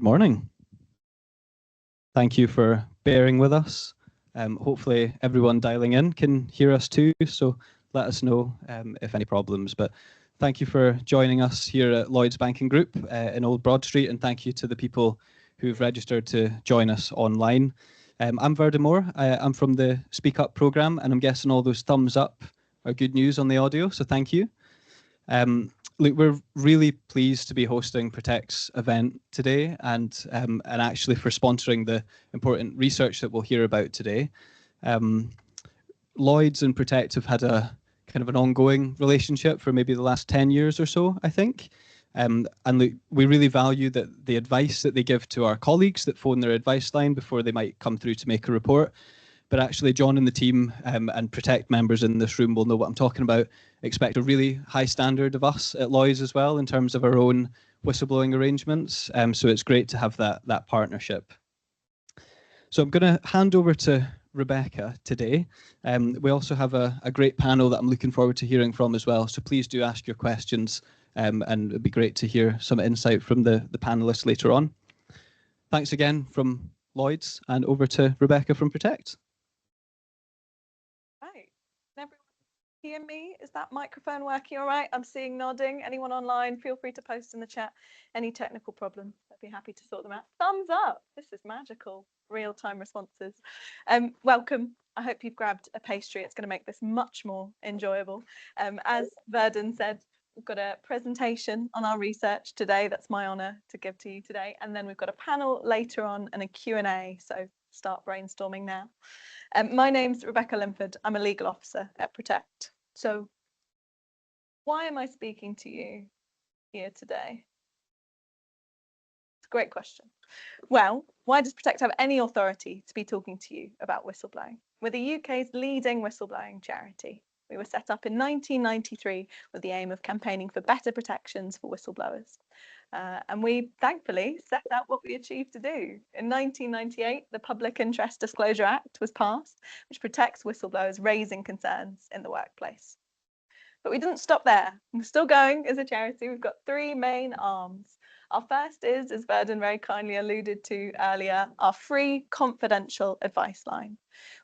Good morning. Thank you for bearing with us. Hopefully everyone dialing in can hear us too, so let us know if any problems. But thank you for joining us here at Lloyds Banking Group in Old Broad Street, and thank you to the people who've registered to join us online. I'm Verden Moore. I'm from the Speak Up programme, and I'm guessing all those thumbs up are good news on the audio, so thank you. Look, we're really pleased to be hosting Protect's event today and actually for sponsoring the important research that we'll hear about today. Lloyds and Protect have had a kind of an ongoing relationship for maybe the last 10 years or so, I think. And look, we really value that the advice that they give to our colleagues that phone their advice line before they might come through to make a report. But actually, John and the team and Protect members in this room will know what I'm talking about, expect a really high standard of us at Lloyds as well in terms of our own whistleblowing arrangements. So it's great to have that partnership. So I'm going to hand over to Rebecca today. We also have a great panel that I'm looking forward to hearing from as well. So please do ask your questions and it'd be great to hear some insight from the panelists later on. Thanks again from Lloyds and over to Rebecca from Protect. Hear me? Is that microphone working all right? I'm seeing nodding. Anyone online, feel free to post in the chat any technical problems. I'd be happy to sort them out. Thumbs up. This is magical. Real-time responses. Welcome. I hope you've grabbed a pastry. It's going to make this much more enjoyable. As Verden said, we've got a presentation on our research today. That's my honour to give to you today. And then we've got a panel later on and a Q&A. So start brainstorming now. My name's Rebecca Linford. I'm a legal officer at Protect. So why am I speaking to you here today? It's a great question. Well, why does Protect have any authority to be talking to you about whistleblowing? We're the UK's leading whistleblowing charity. We were set up in 1993 with the aim of campaigning for better protections for whistleblowers. And we thankfully set out what we achieved to do. In 1998, the Public Interest Disclosure Act was passed, which protects whistleblowers raising concerns in the workplace. But we didn't stop there. We're still going as a charity. We've got three main arms. Our first is, as Verden very kindly alluded to earlier, our free confidential advice line.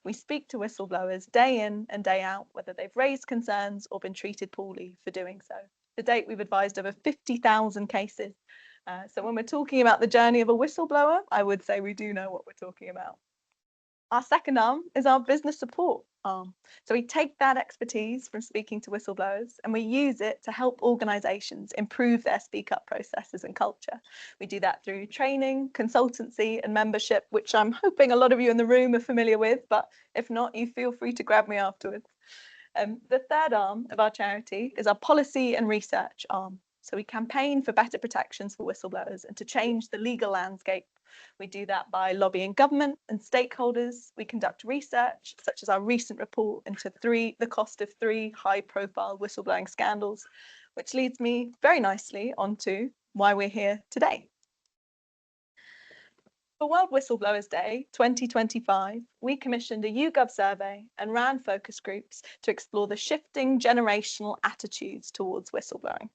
We speak to whistleblowers day in and day out, whether they've raised concerns or been treated poorly for doing so. To date, we've advised over 50,000 cases. So when we're talking about the journey of a whistleblower, I would say we do know what we're talking about. Our second arm is our business support arm. So we take that expertise from speaking to whistleblowers and we use it to help organisations improve their speak up processes and culture. We do that through training, consultancy and membership, which I'm hoping a lot of you in the room are familiar with, but if not, you feel free to grab me afterwards. The third arm of our charity is our policy and research arm. So we campaign for better protections for whistleblowers and to change the legal landscape. We do that by lobbying government and stakeholders. We conduct research, such as our recent report into the cost of three high-profile whistleblowing scandals, which leads me very nicely onto why we're here today. For World Whistleblowers Day 2025, we commissioned a YouGov survey and ran focus groups to explore the shifting generational attitudes towards whistleblowing.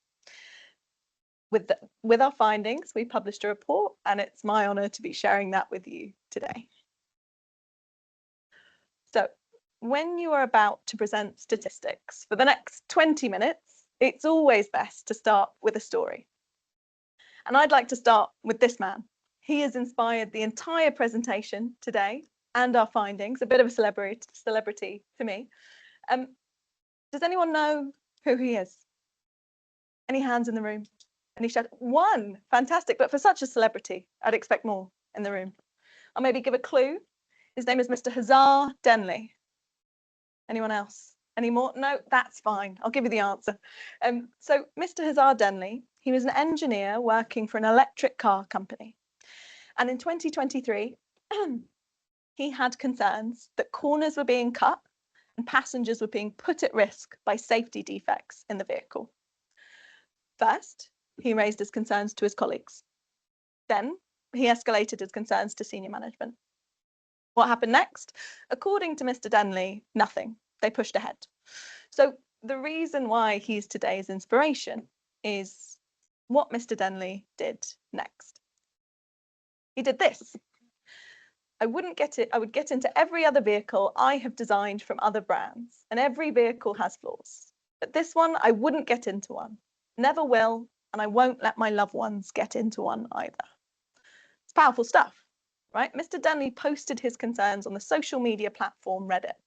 With our findings, we published a report, and it's my honour to be sharing that with you today. So, when you are about to present statistics for the next 20 minutes, it's always best to start with a story. And I'd like to start with this man. He has inspired the entire presentation today and our findings, a bit of a celebrity to me. Does anyone know who he is? Any hands in the room? Any shout? One, fantastic, but for such a celebrity, I'd expect more in the room. I'll maybe give a clue. His name is Mr. Hazar Denley. Anyone else? Any more? No, that's fine. I'll give you the answer. So Mr. Hazar Denley, he was an engineer working for an electric car company. And in 2023, he had concerns that corners were being cut and passengers were being put at risk by safety defects in the vehicle. First, he raised his concerns to his colleagues. Then he escalated his concerns to senior management. What happened next? According to Mr. Denley, nothing. They pushed ahead. So the reason why he's today's inspiration is what Mr. Denley did next. He did this. I would get into every other vehicle I have designed from other brands, and every vehicle has flaws. But this one, I wouldn't get into one. Never will, and I won't let my loved ones get into one either. It's powerful stuff, right? Mr. Denley posted his concerns on the social media platform Reddit.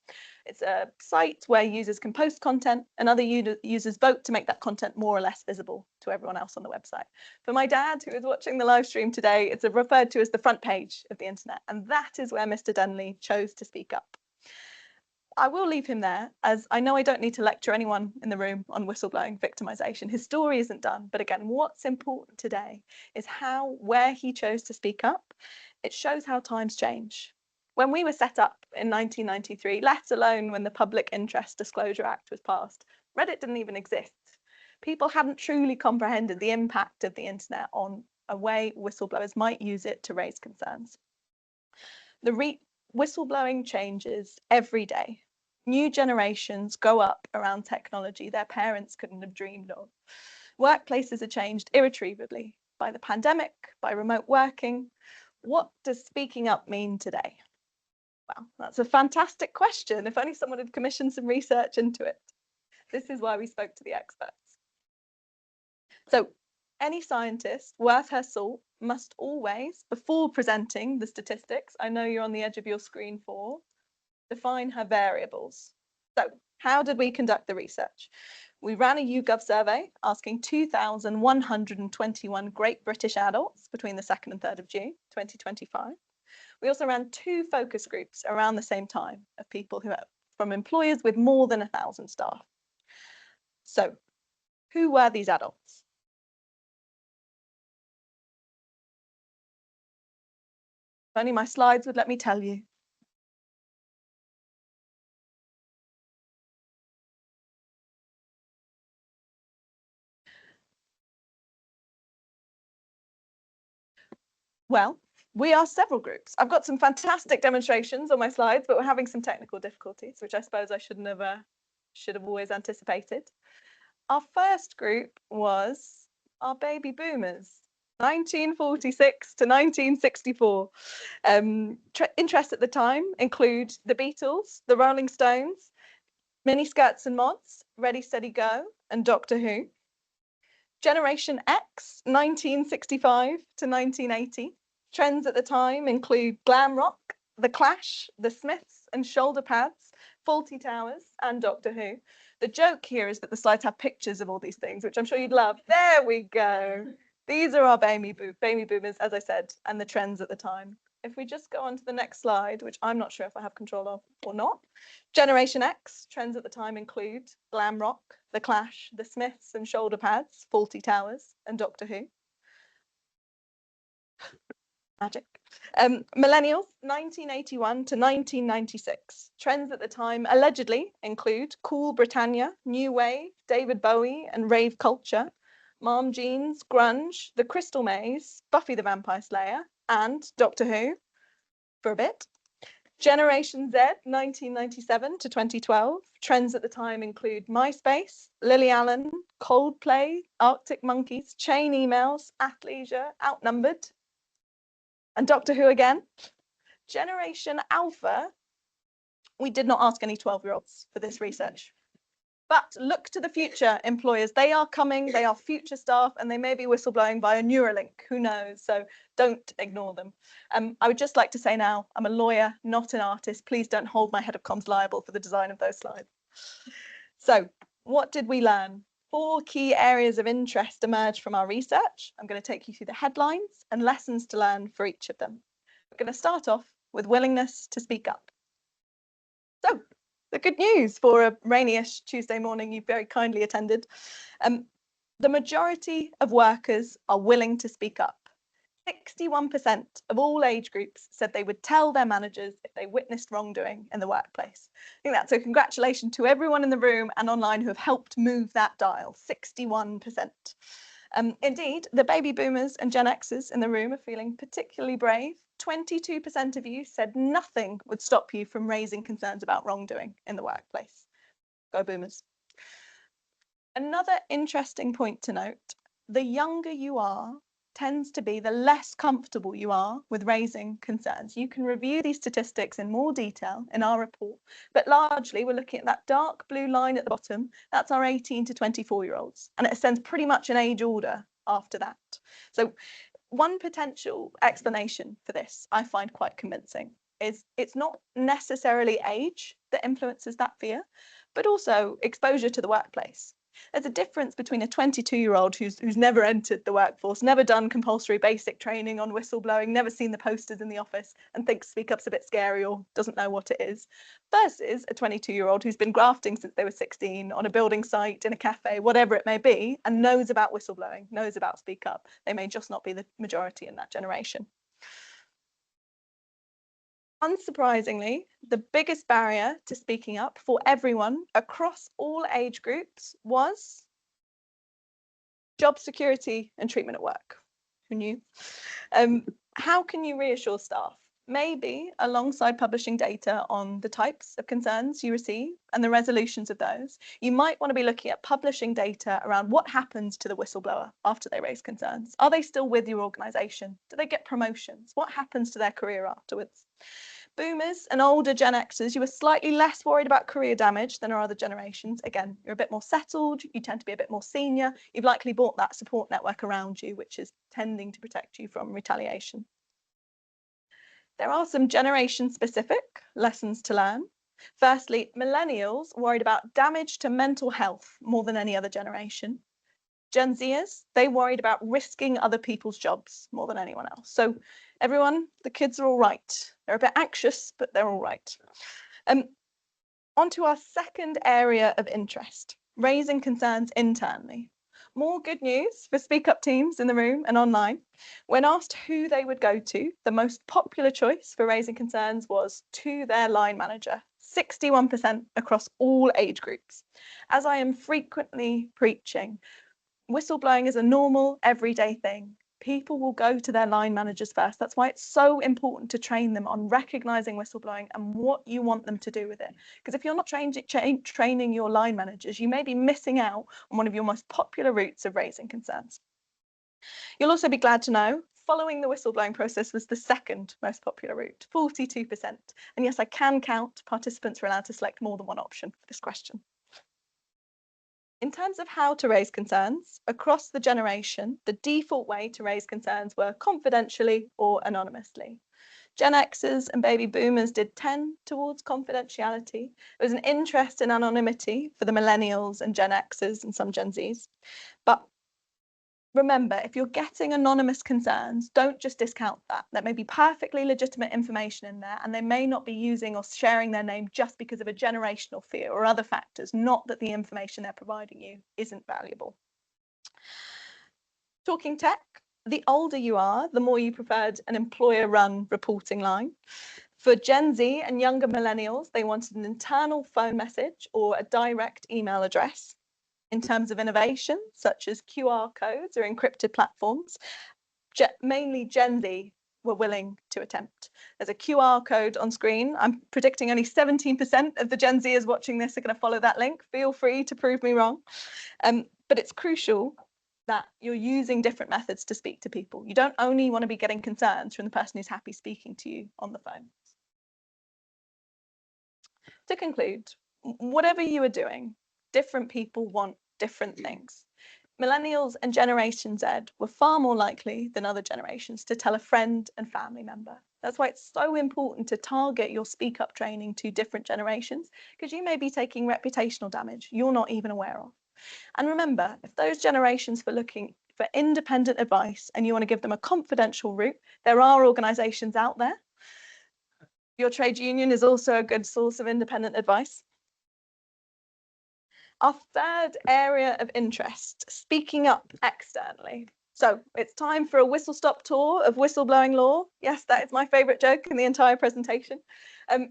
It's a site where users can post content and other users vote to make that content more or less visible to everyone else on the website. For my dad, who is watching the live stream today, it's referred to as the front page of the internet, and that is where Mr. Denley chose to speak up. I will leave him there, as I know I don't need to lecture anyone in the room on whistleblowing victimization. His story isn't done, but again, what's important today is where he chose to speak up. It shows how times change. When we were set up in 1993, let alone when the Public Interest Disclosure Act was passed, Reddit didn't even exist. People hadn't truly comprehended the impact of the internet on a way whistleblowers might use it to raise concerns. Whistleblowing changes every day. New generations grow up around technology their parents couldn't have dreamed of. Workplaces are changed irretrievably by the pandemic, by remote working. What does speaking up mean today? Well, that's a fantastic question. If only someone had commissioned some research into it. This is why we spoke to the experts. So, any scientist worth her salt must always, before presenting the statistics, I know you're on the edge of your screen for, define her variables. So, how did we conduct the research? We ran a YouGov survey asking 2,121 Great British adults between the 2nd and 3rd of June 2025. We also ran 2 focus groups around the same time of people who are from employers with more than 1,000 staff. So, who were these adults? If only my slides would let me tell you. Well, we are several groups. I've got some fantastic demonstrations on my slides, but we're having some technical difficulties, which I suppose I should have always anticipated. Our first group was our baby boomers, 1946 to 1964. Interests at the time include the Beatles, the Rolling Stones, Miniskirts and Mods, Ready, Steady, Go, and Doctor Who. Generation X, 1965 to 1980. Trends at the time include glam rock, The Clash, The Smiths and shoulder pads, Fawlty Towers, and Doctor Who. The joke here is that the slides have pictures of all these things, which I'm sure you'd love. There we go. These are our baby boomers, as I said, and the trends at the time. If we just go on to the next slide, which I'm not sure if I have control of or not. Generation X, trends at the time include glam rock, The Clash, The Smiths and shoulder pads, Fawlty Towers, and Doctor Who. Magic. Millennials, 1981 to 1996. Trends at the time allegedly include cool Britannia, new wave, David Bowie and rave culture, mom jeans, grunge, the Crystal Maze, Buffy the Vampire Slayer, and Doctor Who for a bit. Generation Z, 1997 to 2012. Trends at the time include MySpace, Lily Allen, Coldplay, Arctic Monkeys, chain emails, athleisure, outnumbered, and Doctor Who again. Generation Alpha, we did not ask any 12-year-olds for this research. But look to the future, employers. They are coming, they are future staff, and they may be whistleblowing via Neuralink, who knows? So don't ignore them. I would just like to say now, I'm a lawyer, not an artist. Please don't hold my head of comms liable for the design of those slides. So what did we learn? 4 key areas of interest emerged from our research. I'm going to take you through the headlines and lessons to learn for each of them. We're going to start off with willingness to speak up. So, the good news for a rainy-ish Tuesday morning you very kindly attended. The majority of workers are willing to speak up. 61% of all age groups said they would tell their managers if they witnessed wrongdoing in the workplace. I think that's a congratulations to everyone in the room and online who have helped move that dial, 61%. Indeed, the baby boomers and Gen Xers in the room are feeling particularly brave. 22% of you said nothing would stop you from raising concerns about wrongdoing in the workplace. Go boomers. Another interesting point to note, the younger you are, tends to be the less comfortable you are with raising concerns. You can review these statistics in more detail in our report, but largely we're looking at that dark blue line at the bottom. That's our 18 to 24-year-olds, and it sends pretty much an age order after that. So one potential explanation for this I find quite convincing is it's not necessarily age that influences that fear, but also exposure to the workplace. There's a difference between a 22-year-old who's never entered the workforce, never done compulsory basic training on whistleblowing, never seen the posters in the office and thinks Speak Up's a bit scary or doesn't know what it is, versus a 22-year-old who's been grafting since they were 16 on a building site, in a cafe, whatever it may be, and knows about whistleblowing, knows about Speak Up. They may just not be the majority in that generation. Unsurprisingly, the biggest barrier to speaking up for everyone across all age groups was job security and treatment at work. Who knew? How can you reassure staff? Maybe alongside publishing data on the types of concerns you receive and the resolutions of those, you might want to be looking at publishing data around what happens to the whistleblower after they raise concerns. Are they still with your organisation? Do they get promotions? What happens to their career afterwards? Boomers and older Gen Xers, you were slightly less worried about career damage than our other generations. Again, you're a bit more settled, you tend to be a bit more senior, you've likely bought that support network around you, which is tending to protect you from retaliation. There are some generation-specific lessons to learn. Firstly, millennials worried about damage to mental health more than any other generation. Gen Zers, they worried about risking other people's jobs more than anyone else. So everyone, the kids are all right. They're a bit anxious, but they're all right. On to our second area of interest, raising concerns internally. More good news for Speak Up teams in the room and online. When asked who they would go to, the most popular choice for raising concerns was to their line manager, 61% across all age groups. As I am frequently preaching, whistleblowing is a normal, everyday thing. People will go to their line managers first. That's why it's so important to train them on recognizing whistleblowing and what you want them to do with it. Because if you're not training your line managers, you may be missing out on one of your most popular routes of raising concerns. You'll also be glad to know following the whistleblowing process was the second most popular route, 42%. And yes, I can count participants were allowed to select more than one option for this question. In terms of how to raise concerns, across the generation, the default way to raise concerns were confidentially or anonymously. Gen Xers and baby boomers did tend towards confidentiality. There was an interest in anonymity for the millennials and Gen Xers and some Gen Zs. But remember, if you're getting anonymous concerns, don't just discount that. There may be perfectly legitimate information in there, and they may not be using or sharing their name just because of a generational fear or other factors, not that the information they're providing you isn't valuable. Talking tech, the older you are, the more you preferred an employer-run reporting line. For Gen Z and younger millennials, they wanted an internal phone message or a direct email address. In terms of innovation, such as QR codes or encrypted platforms, mainly Gen Z were willing to attempt. There's a QR code on screen. I'm predicting only 17% of the Gen Zers watching this are going to follow that link. Feel free to prove me wrong. But it's crucial that you're using different methods to speak to people. You don't only want to be getting concerns from the person who's happy speaking to you on the phone. To conclude, whatever you are doing, different people want different things. Millennials and Generation Z were far more likely than other generations to tell a friend and family member. That's why it's so important to target your Speak Up training to different generations, because you may be taking reputational damage you're not even aware of. And remember, if those generations were looking for independent advice and you want to give them a confidential route, there are organisations out there. Your trade union is also a good source of independent advice. Our third area of interest, speaking up externally. So it's time for a whistle-stop tour of whistleblowing law. Yes, that is my favourite joke in the entire presentation.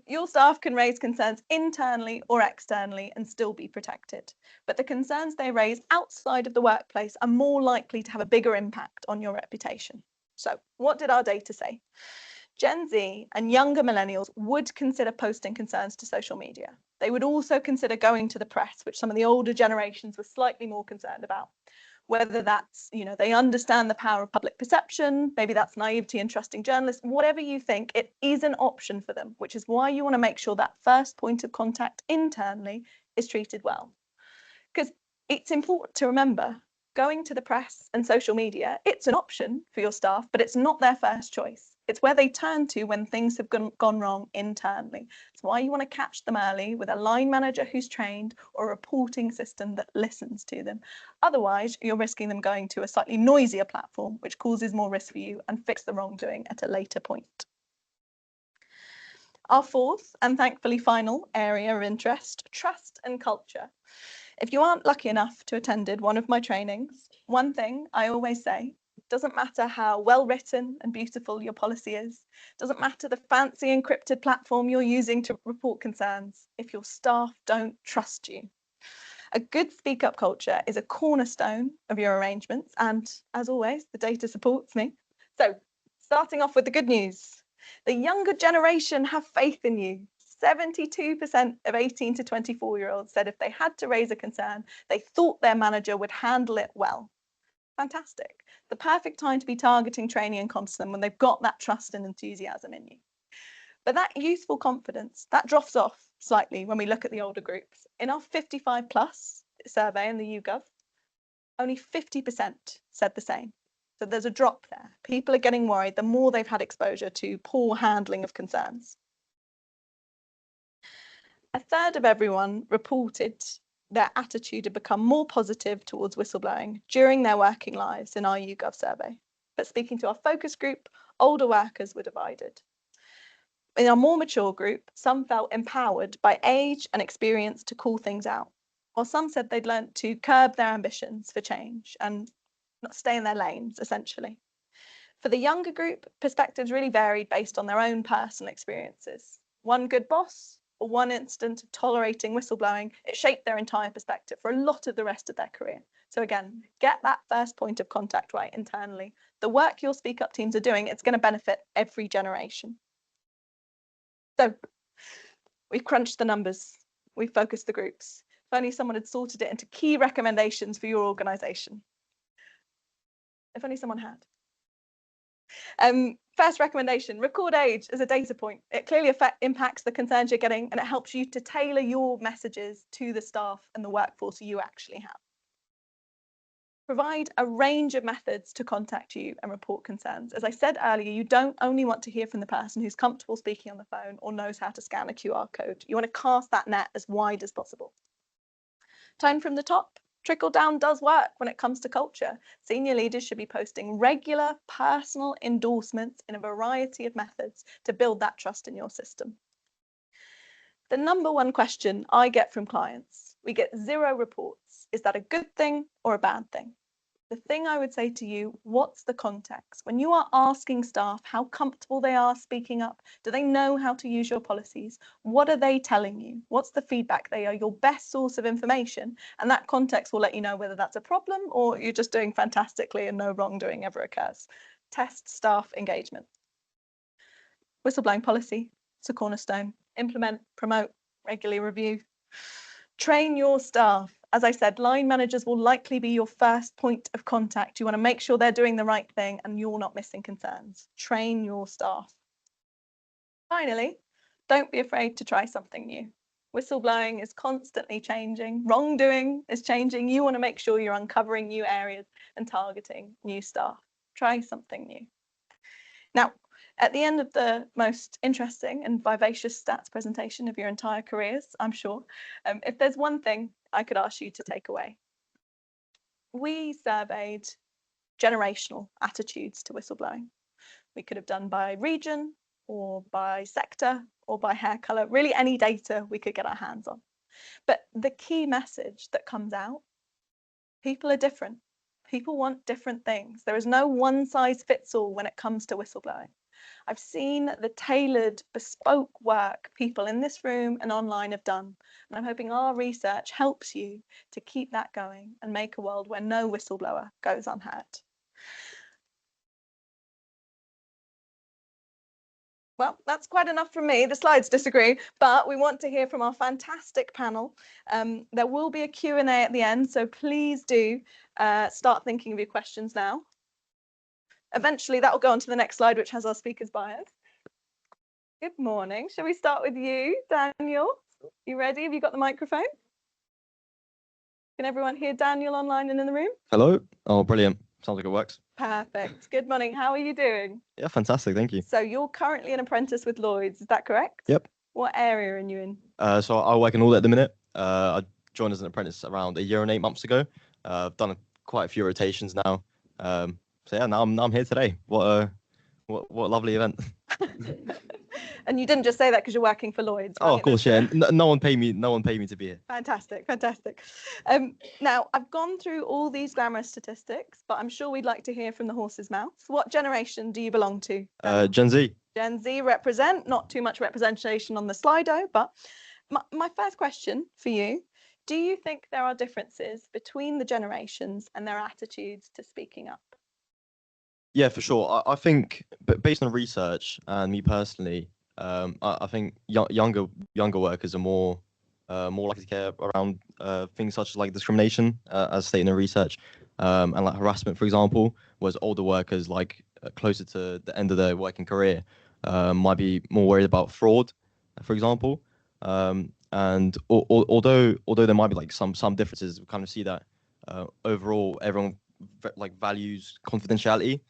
Your staff can raise concerns internally or externally and still be protected. But the concerns they raise outside of the workplace are more likely to have a bigger impact on your reputation. So what did our data say? Gen Z and younger millennials would consider posting concerns to social media. They would also consider going to the press, which some of the older generations were slightly more concerned about. Whether that's, they understand the power of public perception, maybe that's naivety and trusting journalists, whatever you think, it is an option for them, which is why you want to make sure that first point of contact internally is treated well. Because it's important to remember, going to the press and social media, it's an option for your staff, but it's not their first choice. It's where they turn to when things have gone wrong internally. It's why you want to catch them early with a line manager who's trained or a reporting system that listens to them. Otherwise, you're risking them going to a slightly noisier platform, which causes more risk for you, and fix the wrongdoing at a later point. Our fourth and thankfully final area of interest, trust and culture. If you aren't lucky enough to attended one of my trainings, one thing I always say, doesn't matter how well written and beautiful your policy is, doesn't matter the fancy encrypted platform you're using to report concerns, if your staff don't trust you. A good speak up culture is a cornerstone of your arrangements, and as always, the data supports me. So, starting off with the good news. The younger generation have faith in you. 72% of 18 to 24-year-olds said if they had to raise a concern, they thought their manager would handle it well. Fantastic. The perfect time to be targeting, training and content when they've got that trust and enthusiasm in you. But that youthful confidence, that drops off slightly when we look at the older groups. In our 55 plus survey in the YouGov, only 50% said the same. So there's a drop there. People are getting worried the more they've had exposure to poor handling of concerns. A third of everyone reported their attitude had become more positive towards whistleblowing during their working lives in our YouGov survey. But speaking to our focus group, older workers were divided. In our more mature group, some felt empowered by age and experience to call things out, while some said they'd learnt to curb their ambitions for change and not stay in their lanes, essentially. For the younger group, perspectives really varied based on their own personal experiences. One good boss or one incident of tolerating whistleblowing, it shaped their entire perspective for a lot of the rest of their career. So again, get that first point of contact right internally. The work your speak up teams are doing, it's going to benefit every generation. So we've crunched the numbers, we've focused the groups. If only someone had sorted it into key recommendations for your organisation. If only someone had. First recommendation, record age as a data point. It clearly impacts the concerns you're getting, and it helps you to tailor your messages to the staff and the workforce you actually have. Provide a range of methods to contact you and report concerns. As I said earlier, you don't only want to hear from the person who's comfortable speaking on the phone or knows how to scan a QR code. You want to cast that net as wide as possible. Tone from the top. Trickle down does work when it comes to culture. Senior leaders should be posting regular personal endorsements in a variety of methods to build that trust in your system. The number one question I get from clients, we get 0 reports. Is that a good thing or a bad thing? The thing I would say to you, what's the context? When you are asking staff how comfortable they are speaking up, do they know how to use your policies? What are they telling you? What's the feedback? They are your best source of information, and that context will let you know whether that's a problem or you're just doing fantastically and no wrongdoing ever occurs. Test staff engagement. Whistleblowing policy, it's a cornerstone. Implement, promote, regularly review. Train your staff. As I said, line managers will likely be your first point of contact. You want to make sure they're doing the right thing and you're not missing concerns. Train your staff. Finally, don't be afraid to try something new. Whistleblowing is constantly changing. Wrongdoing is changing. You want to make sure you're uncovering new areas and targeting new staff. Try something new. Now, at the end of the most interesting and vivacious stats presentation of your entire careers, I'm sure, if there's one thing I could ask you to take away. We surveyed generational attitudes to whistleblowing. We could have done by region or by sector or by hair colour, really any data we could get our hands on. But the key message that comes out, people are different. People want different things. There is no one size fits all when it comes to whistleblowing. I've seen the tailored, bespoke work people in this room and online have done, and I'm hoping our research helps you to keep that going and make a world where no whistleblower goes unhurt. Well, that's quite enough from me. The slides disagree, but we want to hear from our fantastic panel. There will be a Q&A at the end, so please do Start thinking of your questions now. Eventually, that will go on to the next slide, which has our speakers' bios. Good morning. Shall we start with you, Daniel? You ready? Have you got the microphone? Can everyone hear Daniel online and in the room? Hello. Oh, brilliant. Sounds like it works. Perfect. Good morning. How are you doing? Yeah, fantastic. Thank you. So you're currently an apprentice with Lloyd's, is that correct? Yep. What area are you in? So I work in audit at the minute. I joined as an apprentice around 1 year and 8 months ago. I've done quite a few rotations now. So yeah, now I'm here today. What a lovely event. And you didn't just say that because you're working for Lloyd's, right? Oh, of course, yeah. No one paid me. No one paid me to be here. Fantastic, fantastic. Now, I've gone through all these glamorous statistics, but I'm sure we'd like to hear from the horse's mouth. What generation do you belong to? Gen Z. Gen Z represent, not too much representation on the Slido, but my first question for you, do you think there are differences between the generations and their attitudes to speaking up? Yeah, for sure. I think, but based on research and me personally, I think younger workers are more likely to care around things such as like discrimination, as stated in the research, and like harassment, for example. Whereas older workers, like closer to the end of their working career, might be more worried about fraud, for example. And although there might be like some differences, we kind of see that overall everyone like values confidentiality.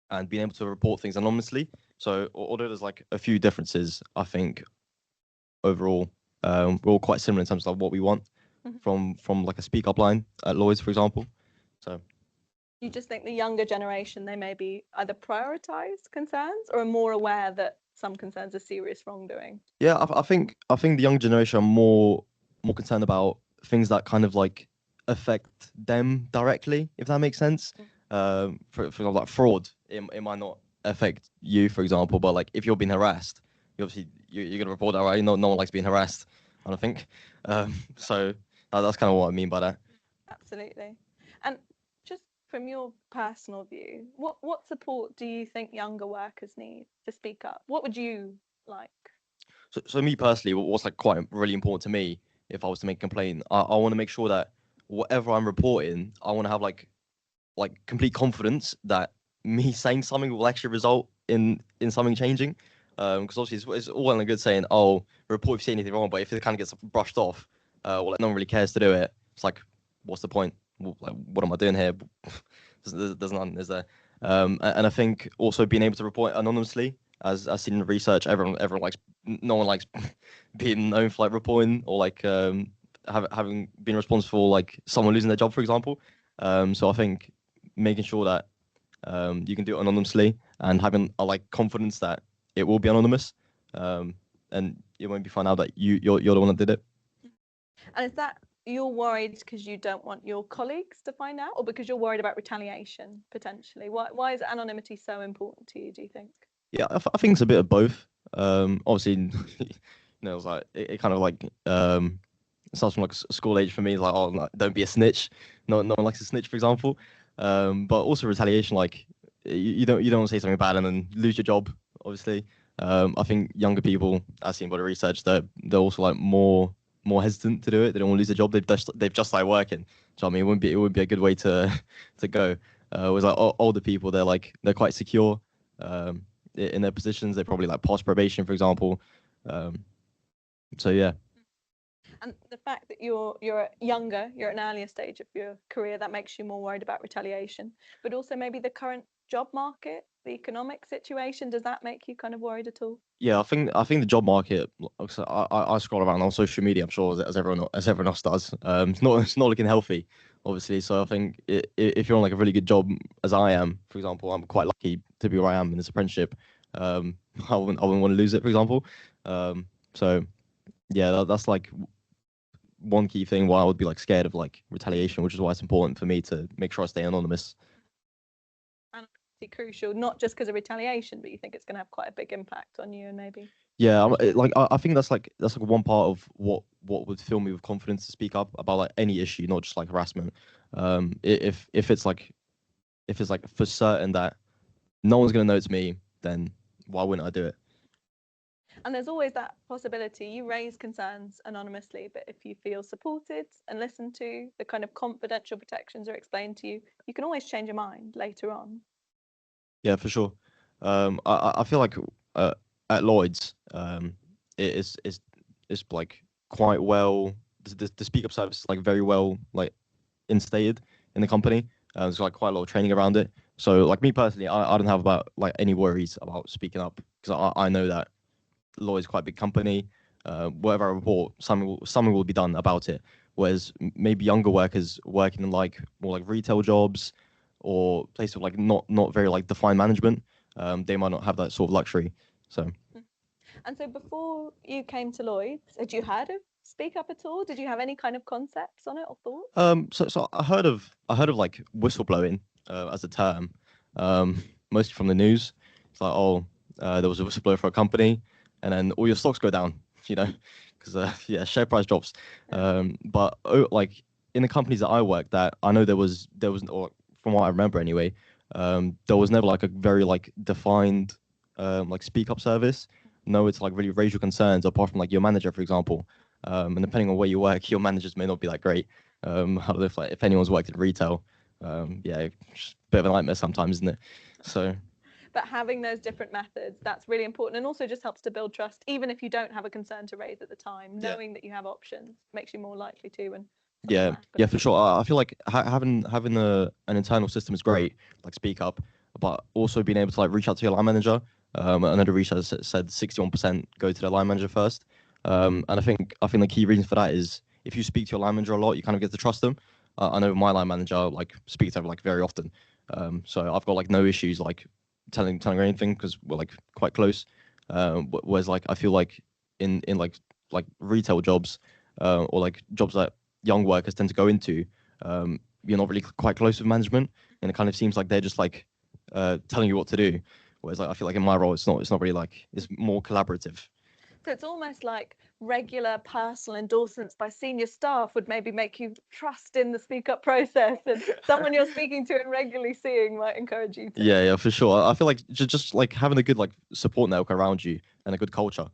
And being able to report things anonymously. So although there's like a few differences, I think overall we're all quite similar in terms of what we want from like a speak up line at Lloyd's, for example. So you just think the younger generation, they maybe either prioritize concerns or are more aware that some concerns are serious wrongdoing? Yeah, I think the young generation are more concerned about things that kind of like affect them directly, if that makes sense. For like fraud, it might not affect you, for example, but like if you're being harassed, you're gonna report that, right? No one likes being harassed, I don't think. So that's kind of what I mean by that. Absolutely. And just from your personal view, what support do you think younger workers need to speak up? What would you like? So me personally, what's like quite really important to me, if I was to make a complaint, I want to make sure that whatever I'm reporting, I want to have like complete confidence that me saying something will actually result in something changing. Because obviously it's all well and good saying, oh, report if you see anything wrong, but if it kind of gets brushed off, well, like, no one really cares to do it. It's like, what's the point? Like, what am I doing here? There's none, is there? And I think also being able to report anonymously, as seen in the research, everyone likes, no one likes being known for like reporting or like having been responsible for like someone losing their job, for example. So I think making sure that you can do it anonymously and having like confidence that it will be anonymous, and it won't be found out that you're the one that did it. And is that you're worried because you don't want your colleagues to find out, or because you're worried about retaliation potentially? Why is anonymity so important to you, do you think? Yeah, I think it's a bit of both. Obviously, it was like it kind of like starts from like school age for me. It's like, oh, like, don't be a snitch. No one likes a snitch, for example. But also retaliation, like you don't want to say something bad and then lose your job. Obviously, I think younger people, as seen by the research, they're also like more hesitant to do it. They don't want to lose their job. They've just started working. So I mean, it would be a good way to go. Whereas like older people, they're quite secure in their positions. They probably like pass probation, for example. So yeah. And the fact that you're younger, you're at an earlier stage of your career, that makes you more worried about retaliation. But also maybe the current job market, the economic situation, does that make you kind of worried at all? Yeah, I think the job market. I scroll around on social media. I'm sure as everyone else does. It's not looking healthy, obviously. So I think if you're on like a really good job, as I am, for example, I'm quite lucky to be where I am in this apprenticeship. I wouldn't want to lose it, for example. So yeah, that's like one key thing why I would be like scared of like retaliation, which is why it's important for me to make sure I stay anonymous. And crucial, not just because of retaliation, but you think it's going to have quite a big impact on you and maybe. Yeah, I think that's like one part of what would fill me with confidence to speak up about like any issue, not just like harassment. If it's like for certain that no one's gonna know it's me, then why wouldn't I do it? And there's always that possibility you raise concerns anonymously, but if you feel supported and listened to, the kind of confidential protections are explained to you, you can always change your mind later on. Yeah, for sure. I feel like at Lloyd's, it is like quite well. The speak up service is like very well like instated in the company. There's like quite a lot of training around it. So like me personally, I don't have about like any worries about speaking up because I know that Lloyd's quite a big company. Whatever I report, something will be done about it. Whereas maybe younger workers working in like more like retail jobs or places with like not very like defined management, they might not have that sort of luxury. So And so before you came to Lloyd's, had you heard of Speak Up at all? Did you have any kind of concepts on it or thoughts? so I heard of like whistleblowing as a term, mostly from the news. It's like, oh, there was a whistleblower for a company, and then all your stocks go down, you know, because yeah, share price drops. But like in the companies that I worked at, I know there was or from what I remember anyway, there was never like a very like defined like speak up service. No, it's like really raise your concerns apart from like your manager, for example. And depending on where you work, your managers may not be that great. I don't know if anyone's worked in retail, yeah, it's a bit of a nightmare sometimes, isn't it? So But having those different methods, that's really important, and also just helps to build trust, even if you don't have a concern to raise at the time. Yeah. Knowing that you have options makes you more likely to. And yeah, for sure. I feel like having an internal system is great, like speak up, but also being able to like reach out to your line manager. Another research said 61% go to their line manager first. And I think the key reason for that is if you speak to your line manager a lot, you kind of get to trust them. I know my line manager like speaks to her like very often. So I've got like no issues like telling her anything because we're like quite close. Whereas like I feel like in like retail jobs, or like jobs that young workers tend to go into, you're not really quite close with management, and it kind of seems like they're just like telling you what to do. Whereas like I feel like in my role, it's not really like it's more collaborative. so it's almost like regular personal endorsements by senior staff would maybe make you trust in the speak up process, and someone you're speaking to and regularly seeing might encourage you to. Yeah, for sure. I feel like just like having a good like support network around you and a good culture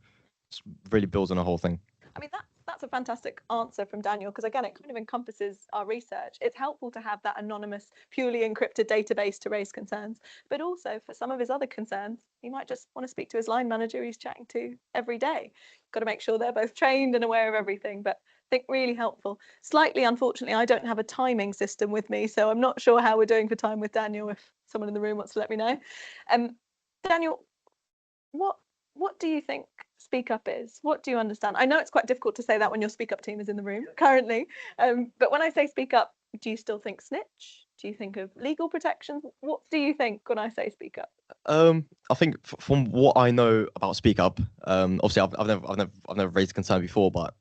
really builds on the whole thing. I mean, that's a fantastic answer from Daniel, because again, it kind of encompasses our research. It's helpful to have that anonymous, purely encrypted database to raise concerns, but also for some of his other concerns, he might just want to speak to his line manager he's chatting to every day. Got to make sure they're both trained and aware of everything, but I think really helpful. Slightly, unfortunately, I don't have a timing system with me, so I'm not sure how we're doing for time with Daniel. If someone in the room wants to let me know. Daniel, what do you think Speak Up is? What do you understand? I know it's quite difficult to say that when your Speak Up team is in the room currently, but when I say Speak Up, do you still think snitch? Do you think of legal protections? What do you think when I say Speak Up? I think from what I know about Speak Up, obviously I've never raised a concern before, but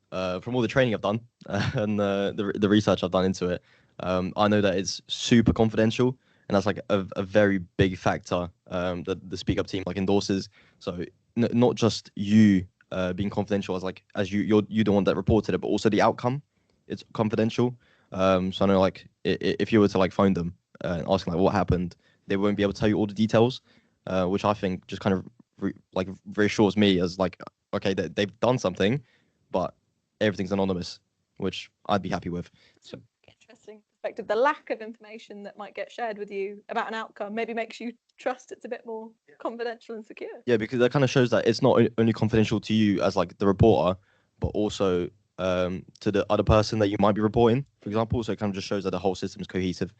from all the training I've done and the research I've done into it, I know that it's super confidential, and that's like a very big factor that the Speak Up team like endorses. So not just you being confidential as you're the one that reported it, but also the outcome, it's confidential. So I know like if you were to like phone them and ask them like what happened, they won't be able to tell you all the details, which I think just kind of like reassures me as like, okay, they've done something, but everything's anonymous, which I'd be happy with. So Interesting perspective. The lack of information that might get shared with you about an outcome maybe makes you trust it's a bit more confidential and secure. yeah, because that kind of shows that it's not only confidential to you as like the reporter, but also to the other person that you might be reporting, for example. So it kind of just shows that the whole system is cohesive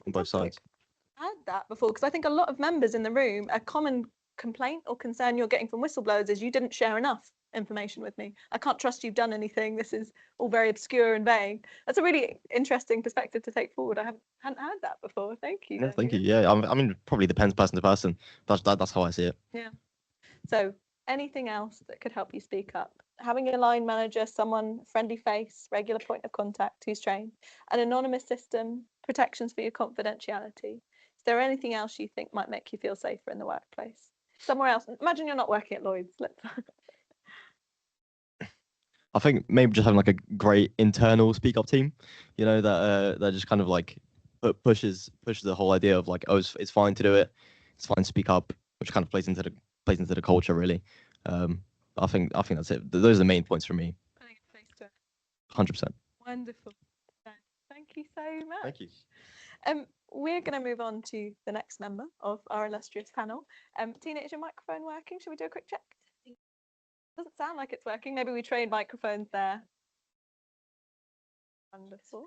on both sides. Had that before, because I think a lot of members in the room, a common complaint or concern you're getting from whistleblowers is you didn't share enough information with me. I can't trust you've done anything. This is all very obscure and vague. That's a really interesting perspective to take forward. I hadn't heard that before. Thank you. Yeah, thank you. Yeah, I mean, probably depends person to person. That's how I see it. Yeah. So anything else that could help you speak up? Having a line manager, someone friendly face, regular point of contact who's trained, an anonymous system, protections for your confidentiality. Is there anything else you think might make you feel safer in the workplace? Somewhere else. Imagine you're not working at Lloyd's. I think maybe just having like a great internal speak up team, you know, that just kind of like pushes the whole idea of like, oh, it's fine to do it, it's fine to speak up, which kind of plays into the culture really. I think that's it. Those are the main points for me. Putting a face to it. 100%. Wonderful. Thank you so much. Thank you. We're going to move on to the next member of our illustrious panel. Tina, is your microphone working? Should we do a quick check? Doesn't sound like it's working. Maybe we trade microphones there. Wonderful.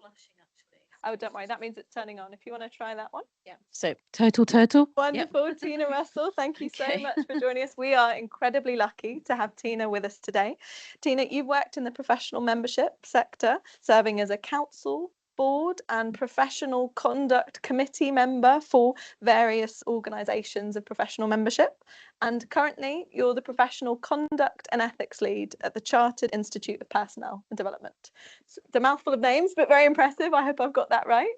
Oh, don't worry. That means it's turning on. If you want to try that one. Yeah. So turtle. Wonderful. Yep. Tina Russell, thank you Okay. so much for joining us. We are incredibly lucky to have Tina with us today. Tina, you've worked in the professional membership sector, serving as a council, board and professional conduct committee member for various organisations of professional membership. And currently you're the professional conduct and ethics lead at the Chartered Institute of Personnel and Development. It's a mouthful of names, but very impressive. I hope I've got that right.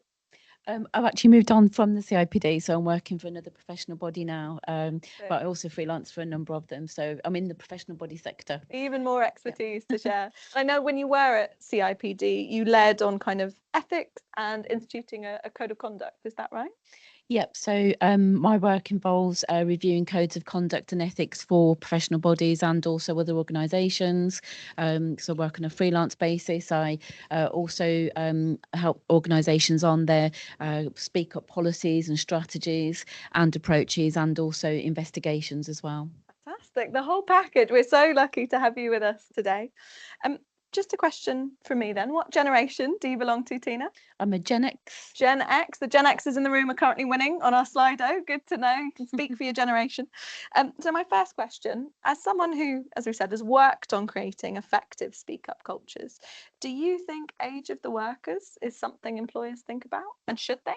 I've actually moved on from the CIPD, so I'm working for another professional body now, but I also freelance for a number of them. So I'm in the professional body sector. Even more expertise to share. I know when you were at CIPD, you led on kind of ethics and instituting a code of conduct. Is that right? Yep. So my work involves reviewing codes of conduct and ethics for professional bodies and also other organisations. So I work on a freelance basis. I also help organisations on their speak up policies and strategies and approaches, and also investigations as well. Fantastic. The whole package. We're so lucky to have you with us today. Just a question from me then. What generation do you belong to, Tina? I'm a Gen X. Gen X. The Gen Xers in the room are currently winning on our Slido. Good to know. You can speak for your generation. So my first question, as someone who, as we said, has worked on creating effective speak up cultures, do you think age of the workers is something employers think about, and should they?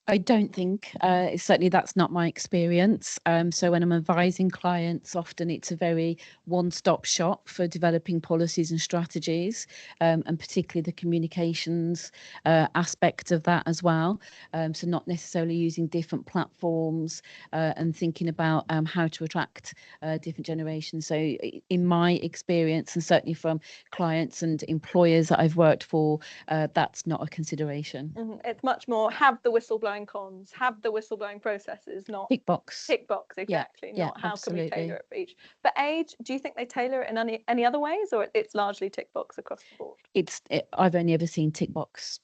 I don't think, certainly that's not my experience. So when I'm advising clients, often it's a very one-stop shop for developing policies and strategies, and particularly the communications aspect of that as well. So not necessarily using different platforms and thinking about how to attract different generations. So in my experience, and certainly from clients and employers that I've worked for, that's not a consideration. It's much more have the whistleblowing cons, have the whistleblowing processes, not tick box. Tick box, exactly. Yeah, not how absolutely. can we tailor it for each. For age, do you think they tailor it in any other ways, or it's largely tick box across the board? I've only ever seen tick box.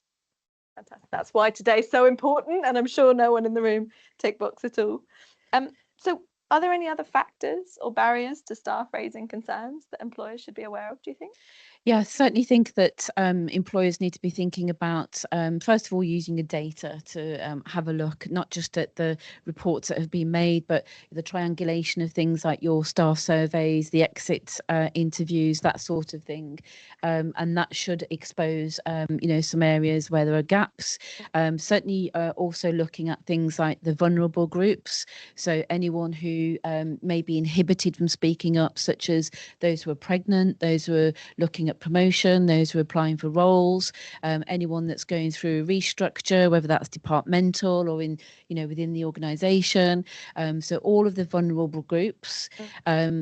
Fantastic. That's why today's so important, and I'm sure no one in the room tick box at all. So are there any other factors or barriers to staff raising concerns that employers should be aware of, do you think? Yeah, I certainly think that employers need to be thinking about, first of all, using the data to have a look, not just at the reports that have been made, but the triangulation of things like your staff surveys, the exit interviews, that sort of thing. And that should expose, some areas where there are gaps. Certainly also looking at things like the vulnerable groups. So anyone who may be inhibited from speaking up, such as those who are pregnant, those who are looking at promotion, those who are applying for roles, anyone that's going through a restructure, whether that's departmental or within the organisation. So all of the vulnerable groups.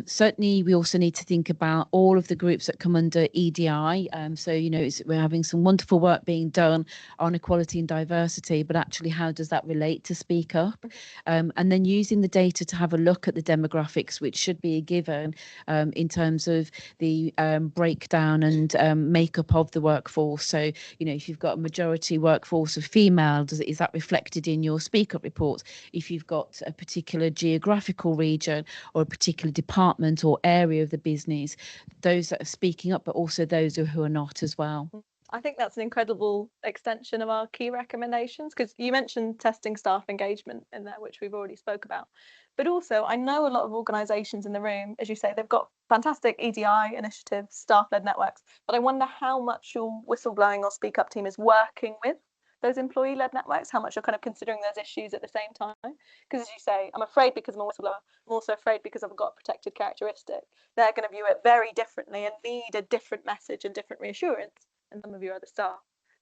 Certainly, we also need to think about all of the groups that come under EDI. We're having some wonderful work being done on equality and diversity, but actually, how does that relate to speak up? And then using the data to have a look at the demographics, which should be a given in terms of the breakdown and makeup of the workforce. So, if you've got a majority workforce of female, is that reflected in your speak up reports? If you've got a particular geographical region or a particular department or area of the business, those that are speaking up, but also those who are not as well. I think that's an incredible extension of our key recommendations, because you mentioned testing staff engagement in there, which we've already spoke about. But also, I know a lot of organisations in the room, as you say, they've got fantastic EDI initiatives, staff-led networks, but I wonder how much your whistleblowing or speak up team is working with those employee-led networks, how much you're kind of considering those issues at the same time. Because as you say, I'm afraid because I'm a whistleblower, I'm also afraid because I've got a protected characteristic. They're going to view it very differently and need a different message and different reassurance than some of your other staff.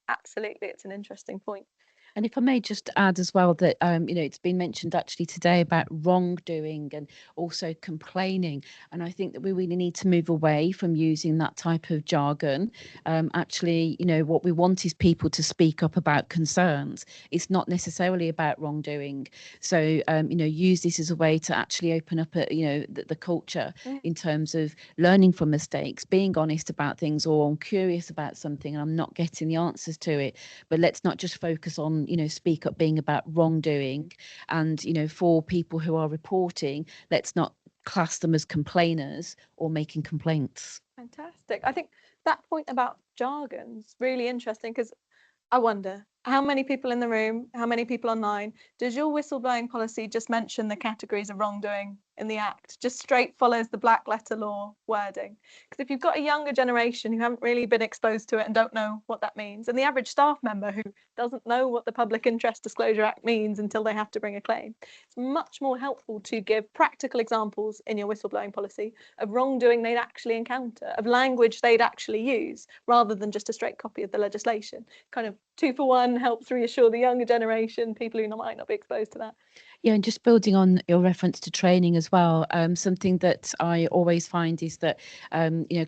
Absolutely, it's an interesting point. And if I may just add as well that, it's been mentioned actually today about wrongdoing and also complaining. And I think that we really need to move away from using that type of jargon. Actually, what we want is people to speak up about concerns. It's not necessarily about wrongdoing. So, use this as a way to actually open up, the culture in terms of learning from mistakes, being honest about things, or I'm curious about something and I'm not getting the answers to it. But let's not just focus on, speak up being about wrongdoing. And, for people who are reporting, let's not class them as complainers or making complaints. Fantastic. I think that point about jargon's really interesting, because I wonder how many people in the room, how many people online, does your whistleblowing policy just mention the categories of wrongdoing in the Act? Just straight follows the black letter law wording? Because if you've got a younger generation who haven't really been exposed to it and don't know what that means, and the average staff member who doesn't know what the Public Interest Disclosure Act means until they have to bring a claim, it's much more helpful to give practical examples in your whistleblowing policy of wrongdoing they'd actually encounter, of language they'd actually use, rather than just a straight copy of the legislation. Kind of 2 for 1, helps reassure the younger generation, people who might not be exposed to that. Yeah, and just building on your reference to training as well, something that I always find is that,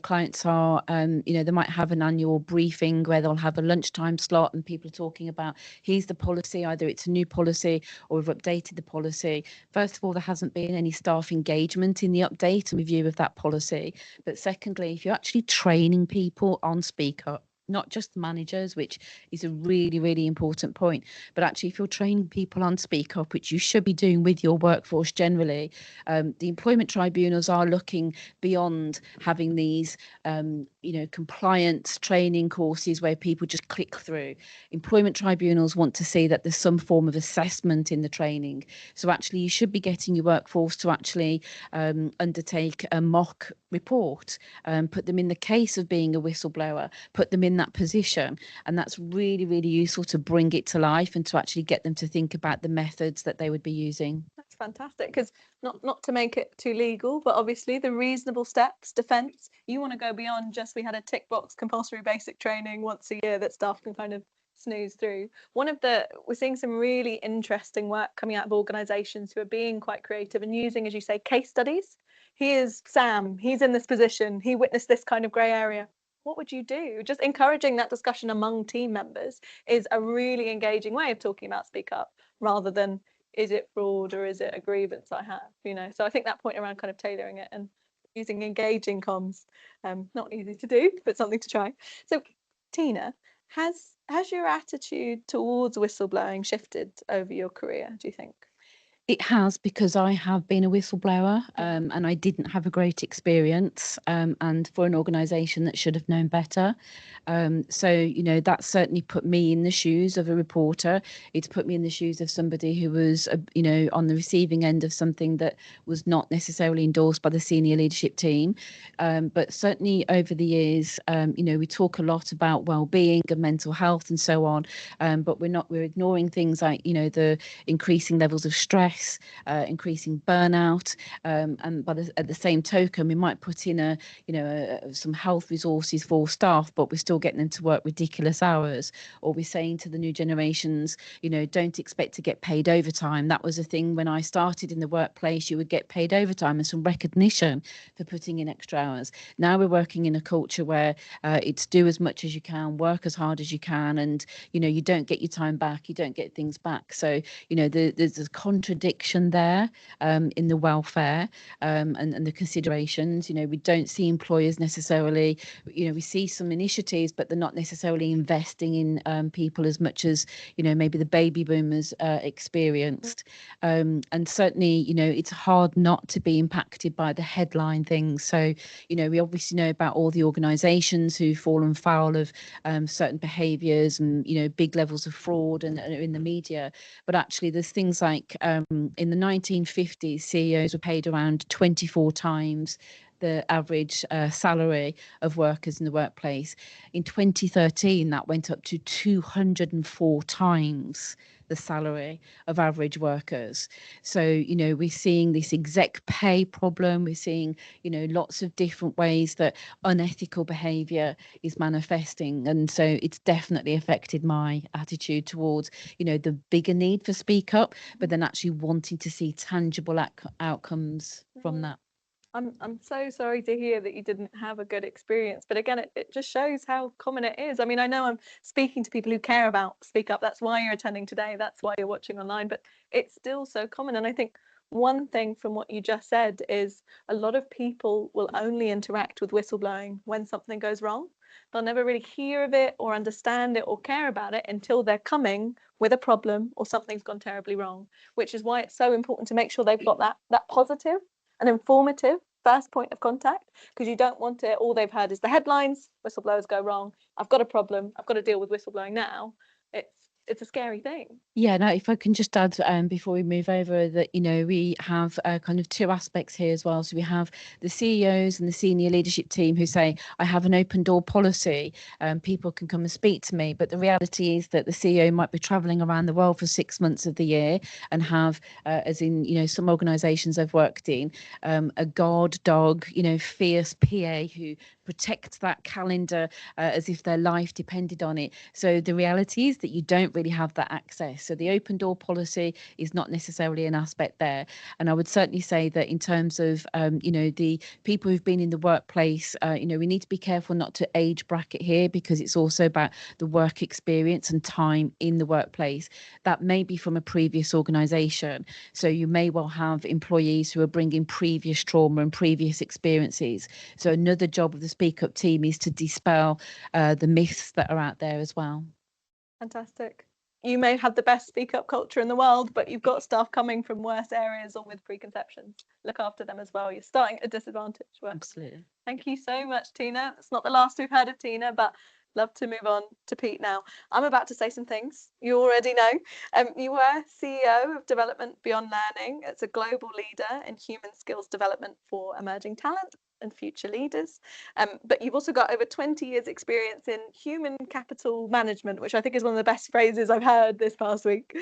clients are, they might have an annual briefing where they'll have a lunchtime slot and people are talking about, here's the policy, either it's a new policy or we've updated the policy. First of all, there hasn't been any staff engagement in the update and review of that policy. But secondly, if you're actually training people on Speak Up, not just managers, which is a really, really important point, but actually if you're training people on Speak Up, which you should be doing with your workforce generally, the employment tribunals are looking beyond having these, compliance training courses where people just click through. Employment tribunals want to see that there's some form of assessment in the training. So actually you should be getting your workforce to actually undertake a mock report, put them in the case of being a whistleblower, put them in that position. And that's really, really useful to bring it to life and to actually get them to think about the methods that they would be using. That's fantastic, because not to make it too legal, but obviously the reasonable steps, defence, you want to go beyond just, we had a tick box compulsory basic training once a year that staff can kind of snooze through. We're seeing some really interesting work coming out of organisations who are being quite creative and using, as you say, case studies. Here's Sam, he's in this position, he witnessed this kind of grey area. What would you do? Just encouraging that discussion among team members is a really engaging way of talking about Speak Up, rather than, is it fraud or is it a grievance I have? So I think that point around kind of tailoring it and using engaging comms, not easy to do, but something to try. So Tina, has your attitude towards whistleblowing shifted over your career, do you think? It has, because I have been a whistleblower, and I didn't have a great experience, and for an organisation that should have known better. So, that certainly put me in the shoes of a reporter. It's put me in the shoes of somebody who was, on the receiving end of something that was not necessarily endorsed by the senior leadership team. But certainly over the years, we talk a lot about well-being and mental health and so on, but we're ignoring things like, the increasing levels of stress, increasing burnout, but at the same token, we might put in some health resources for staff, but we're still getting them to work ridiculous hours. Or we're saying to the new generations, don't expect to get paid overtime. That was a thing when I started in the workplace. You would get paid overtime and some recognition for putting in extra hours. Now we're working in a culture where it's do as much as you can, work as hard as you can, and you don't get your time back, you don't get things back. So there's a contradiction there in the welfare and the considerations. We don't see employers necessarily, we see some initiatives, but they're not necessarily investing in people as much as maybe the baby boomers experienced. And certainly it's hard not to be impacted by the headline things. So we obviously know about all the organisations who've fallen foul of certain behaviours and big levels of fraud and in the media, but actually there's things like in the 1950s, CEOs were paid around 24 times the average salary of workers in the workplace. In 2013, that went up to 204 times the the salary of average workers. So, you know, we're seeing this exec pay problem. We're seeing, you know, lots of different ways that unethical behavior is manifesting. And so it's definitely affected my attitude towards, you know, the bigger need for Speak Up, but then actually wanting to see tangible outcomes from that. I'm so sorry to hear that you didn't have a good experience. But again, it just shows how common it is. I mean, I know I'm speaking to people who care about Speak Up. That's why you're attending today. That's why you're watching online. But it's still so common. And I think one thing from what you just said is a lot of people will only interact with whistleblowing when something goes wrong. They'll never really hear of it or understand it or care about it until they're coming with a problem or something's gone terribly wrong, which is why it's so important to make sure they've got that positive and informative first point of contact, because you don't want it, all they've heard is the headlines, whistleblowers go wrong, I've got a problem, I've got to deal with whistleblowing now. It's a scary thing. Yeah, no, if I can just add before we move over that, you know, we have kind of two aspects here as well. So we have the CEOs and the senior leadership team who say, I have an open door policy, people can come and speak to me. But the reality is that the CEO might be traveling around the world for 6 months of the year and have, as in, you know, some organizations I've worked in, a guard dog, you know, fierce PA who protects that calendar as if their life depended on it. So the reality is that you don't really have that access. So the open door policy is not necessarily an aspect there. And I would certainly say that in terms of, you know, the people who've been in the workplace, you know, we need to be careful not to age bracket here, because it's also about the work experience and time in the workplace. That may be from a previous organisation. So you may well have employees who are bringing previous trauma and previous experiences. So another job of the Speak Up team is to dispel the myths that are out there as well. Fantastic. You may have the best Speak Up culture in the world, but you've got staff coming from worse areas or with preconceptions. Look after them as well. You're starting at a disadvantage. Absolutely. Thank you so much, Tina. It's not the last we've heard of Tina, but love to move on to Pete now. I'm about to say some things you already know. You were CEO of Development Beyond Learning. It's a global leader in human skills development for emerging talent and future leaders. But you've also got over 20 years experience in human capital management, which I think is one of the best phrases I've heard this past week.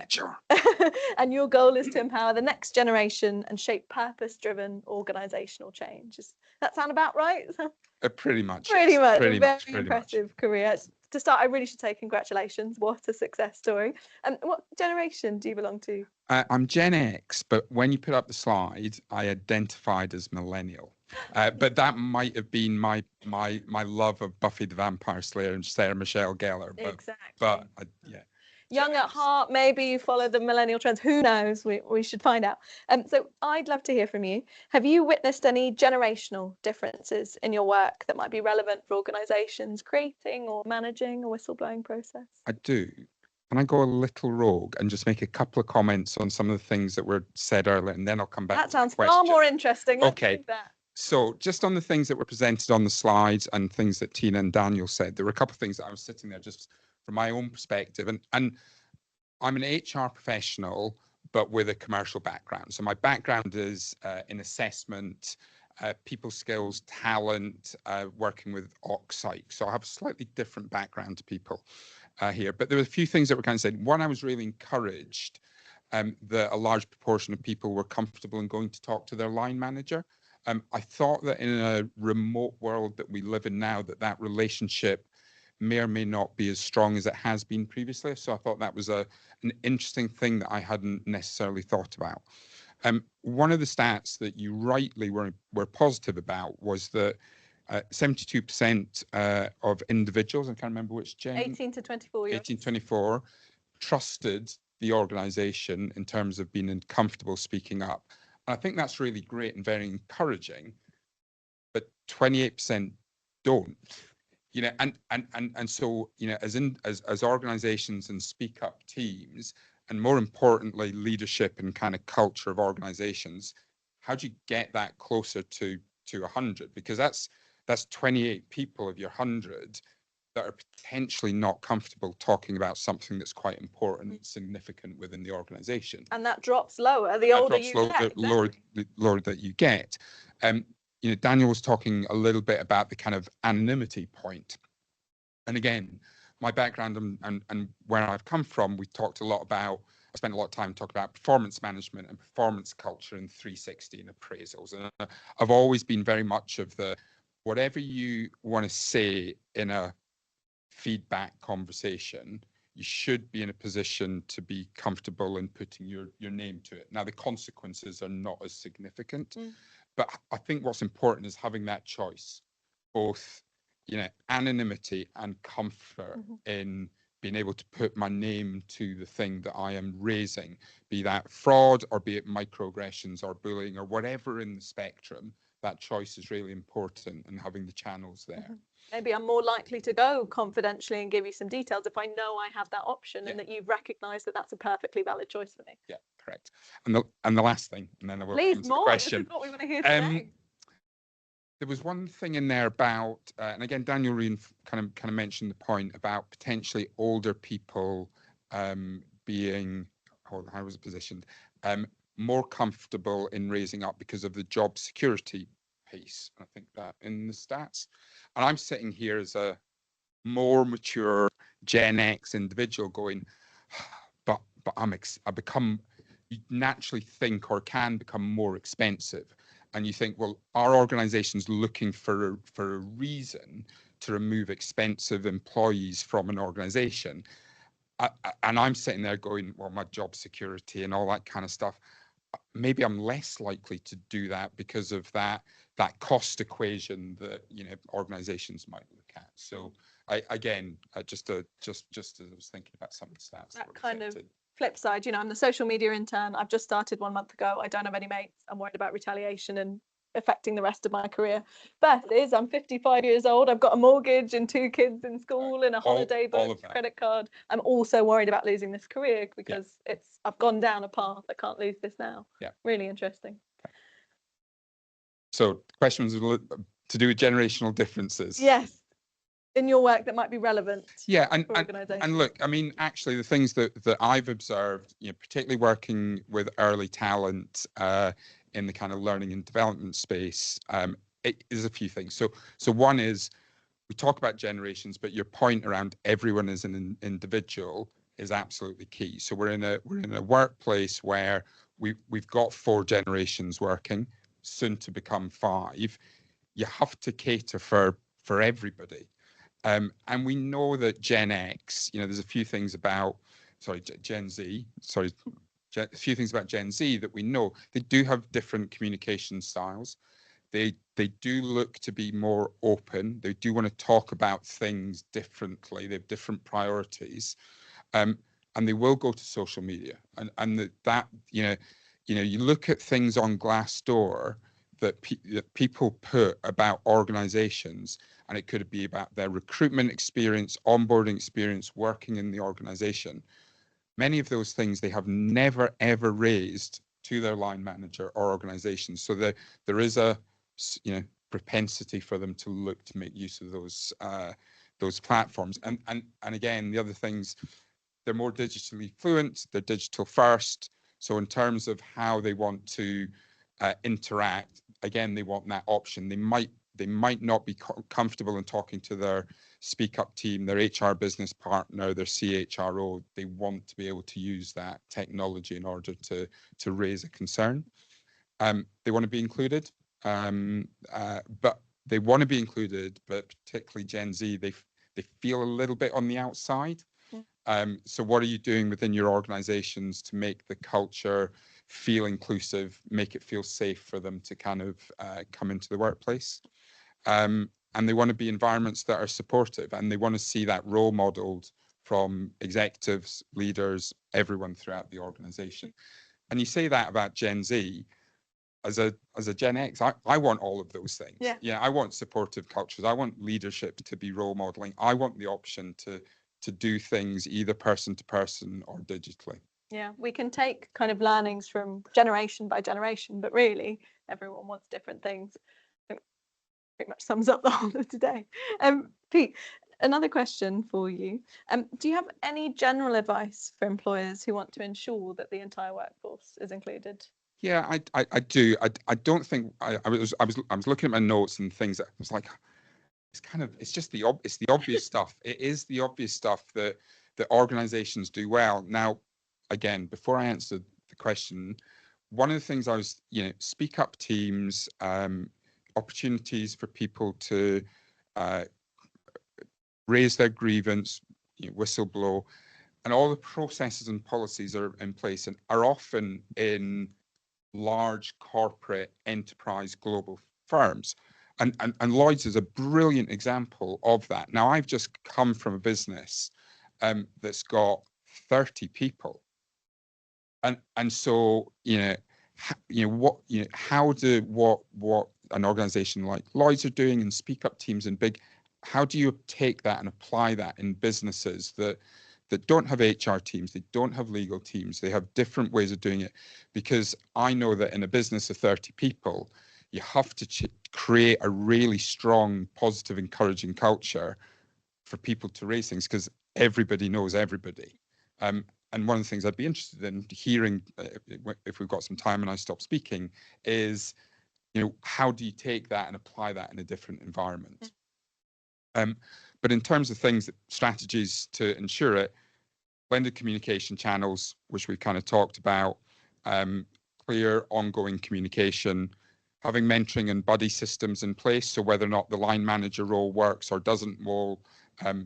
Sure. And your goal is to empower the next generation and shape purpose-driven organizational change. Does that sound about right? Pretty much. Pretty yes. much. Pretty A very much. Pretty impressive career. To start, I really should say congratulations. What a success story. And what generation do you belong to? I'm Gen X, but when you put up the slide, I identified as millennial. But that might have been my love of Buffy the Vampire Slayer and Sarah Michelle Gellar. Exactly. But yeah. Young at heart, maybe you follow the millennial trends. Who knows? We should find out. So I'd love to hear from you. Have you witnessed any generational differences in your work that might be relevant for organisations creating or managing a whistleblowing process? I do. Can I go a little rogue and just make a couple of comments on some of the things that were said earlier, and then I'll come back That to the sounds far question. more interesting. Let's Okay. do that. So just on the things that were presented on the slides and things that Tina and Daniel said, there were a couple of things that I was sitting there just from my own perspective. And I'm an HR professional, but with a commercial background. So my background is in assessment, people skills, talent, working with Psych. So I have a slightly different background to people here. But there were a few things that were kind of said. One, I was really encouraged that a large proportion of people were comfortable in going to talk to their line manager. I thought that in a remote world that we live in now, that relationship may or may not be as strong as it has been previously. So I thought that was an interesting thing that I hadn't necessarily thought about. One of the stats that you rightly were positive about was that 72% of individuals, I can't remember which gen, 18 to 24 years. 18 to 24, trusted the organisation in terms of being comfortable speaking up. And I think that's really great and very encouraging, but 28% don't. You know, and so, you know, as organizations and Speak Up teams, and more importantly, leadership and kind of culture of organizations, how do you get that closer to 100? Because that's 28 people of your 100 that are potentially not comfortable talking about something that's quite important and significant within the organization. And that drops lower the older you get. Lower that you get. You know, Daniel was talking a little bit about the kind of anonymity point. And again, my background and where I've come from, we talked a lot about, I spent a lot of time talking about performance management and performance culture and 360 and appraisals. And I've always been very much of the, whatever you want to say in a feedback conversation, you should be in a position to be comfortable in putting your name to it. Now, the consequences are not as significant, but I think what's important is having that choice, both, you know, anonymity and comfort in being able to put my name to the thing that I am raising, be that fraud or be it microaggressions or bullying or whatever in the spectrum. That choice is really important, and having the channels there. Maybe I'm more likely to go confidentially and give you some details if I know I have that option and that you've recognised that that's a perfectly valid choice for me. Yeah, correct. And the last thing, and then I will Please, come to more. the question. This is what we want to hear today. There was one thing in there about, and again, Daniel Reen kind of mentioned the point about potentially older people being, how was it positioned, more comfortable in raising up because of the job security piece. I think that in the stats, and I'm sitting here as a more mature Gen X individual going, but I become, you naturally think or can become more expensive. And you think, well, our organization's looking for a reason to remove expensive employees from an organization. And I'm sitting there going, well, my job security and all that kind of stuff. Maybe I'm less likely to do that because of that cost equation that, you know, organizations might look at. So just as I was thinking about some of the stats. That kind of flip side, you know, I'm the social media intern. I've just started 1 month ago. I don't have any mates. I'm worried about retaliation and affecting the rest of my career. Beth is, I'm 55 years old. I've got a mortgage and 2 kids in school and a holiday book, credit card. I'm also worried about losing this career because I've gone down a path. I can't lose this now. Yeah. Really interesting. So questions to do with generational differences. Yes. In your work that might be relevant. Yeah, and look, I mean, actually, the things that I've observed, you know, particularly working with early talent in the kind of learning and development space, it is a few things. So one is, we talk about generations, but your point around everyone as an individual is absolutely key. So we're in a workplace where we've got 4 generations working, soon to become 5. You have to cater for everybody. And we know that Gen X, you know, there's a few things about, Gen Z, a few things about Gen Z that we know. They do have different communication styles. They do look to be more open. They do want to talk about things differently. They have different priorities. And they will go to social media. And that you look at things on Glassdoor that people put about organizations, and it could be about their recruitment experience, onboarding experience, working in the organization. Many of those things they have never, ever raised to their line manager or organization. So there is a, you know, propensity for them to look to make use of those platforms. And again, the other things, they're more digitally fluent, they're digital first. So in terms of how they want to interact, again, they want that option. They might not be comfortable in talking to their speak up team, their HR business partner, their CHRO. They want to be able to use that technology in order to raise a concern. They want to be included, but they want to be included, but particularly Gen Z, they feel a little bit on the outside. So what are you doing within your organizations to make the culture feel inclusive, make it feel safe for them to kind of come into the workplace? And they want to be environments that are supportive, and they want to see that role modeled from executives, leaders, everyone throughout the organization. And you say that about Gen Z. As a Gen X, I want all of those things. Yeah, I want supportive cultures. I want leadership to be role modeling. I want the option to do things either person to person or digitally. Yeah, we can take kind of learnings from generation by generation, but really everyone wants different things. It pretty much sums up the whole of today. Pete, another question for you. Do you have any general advice for employers who want to ensure that the entire workforce is included? Yeah, I do. I don't think I was looking at my notes and things that I was like, it's just the obvious stuff. It is the obvious stuff that organizations do well. Now, again, before I answer the question, one of the things I was, speak up teams, opportunities for people to raise their grievance, whistleblow, and all the processes and policies are in place and are often in large corporate enterprise global firms. And Lloyd's is a brilliant example of that. Now, I've just come from a business that's got 30 people. And so, what an organization like Lloyd's are doing and speak up teams and big, how do you take that and apply that in businesses that don't have HR teams, they don't have legal teams, they have different ways of doing it? Because I know that in a business of 30 people, you have to create a really strong, positive, encouraging culture for people to raise things, because everybody knows everybody. And one of the things I'd be interested in hearing, if we've got some time and I stop speaking, is, how do you take that and apply that in a different environment? But in terms of strategies to ensure it, blended communication channels, which we kind of talked about, clear ongoing communication, having mentoring and buddy systems in place. So whether or not the line manager role works or doesn't,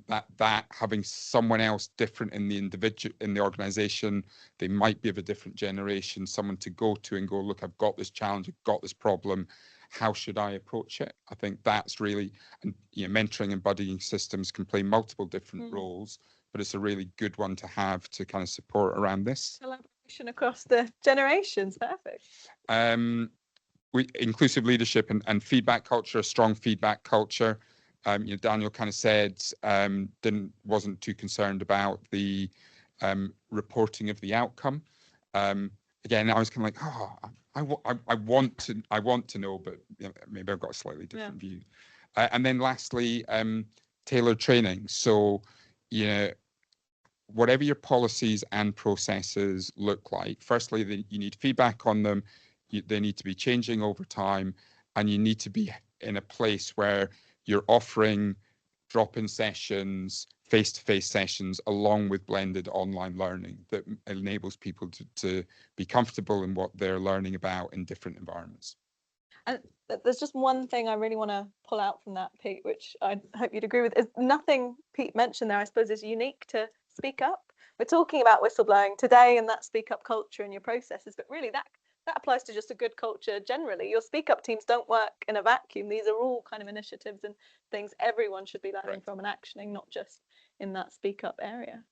that having someone else different in the organization, they might be of a different generation, someone to go to and go, look, I've got this challenge, I've got this problem, how should I approach it? I think that's really, and mentoring and buddying systems can play multiple different roles, but it's a really good one to have to kind of support around this. Collaboration across the generations, perfect. Inclusive leadership and feedback culture, a strong feedback culture. Daniel kind of said wasn't too concerned about the reporting of the outcome. Again, I was kind of like, I want to know, but maybe I've got a slightly different view. And then lastly, tailored training. So, whatever your policies and processes look like, firstly, you need feedback on them. They need to be changing over time, and you need to be in a place where you're offering drop-in sessions, face-to-face sessions, along with blended online learning that enables people to be comfortable in what they're learning about in different environments. And there's just one thing I really want to pull out from that, Pete, which I hope you'd agree with. Is nothing Pete mentioned there, I suppose, is unique to Speak Up. We're talking about whistleblowing today and that Speak Up culture and your processes, but really that applies to just a good culture generally. Your Speak Up teams don't work in a vacuum. These are all kind of initiatives and things everyone should be learning from and actioning, not just in that Speak Up area.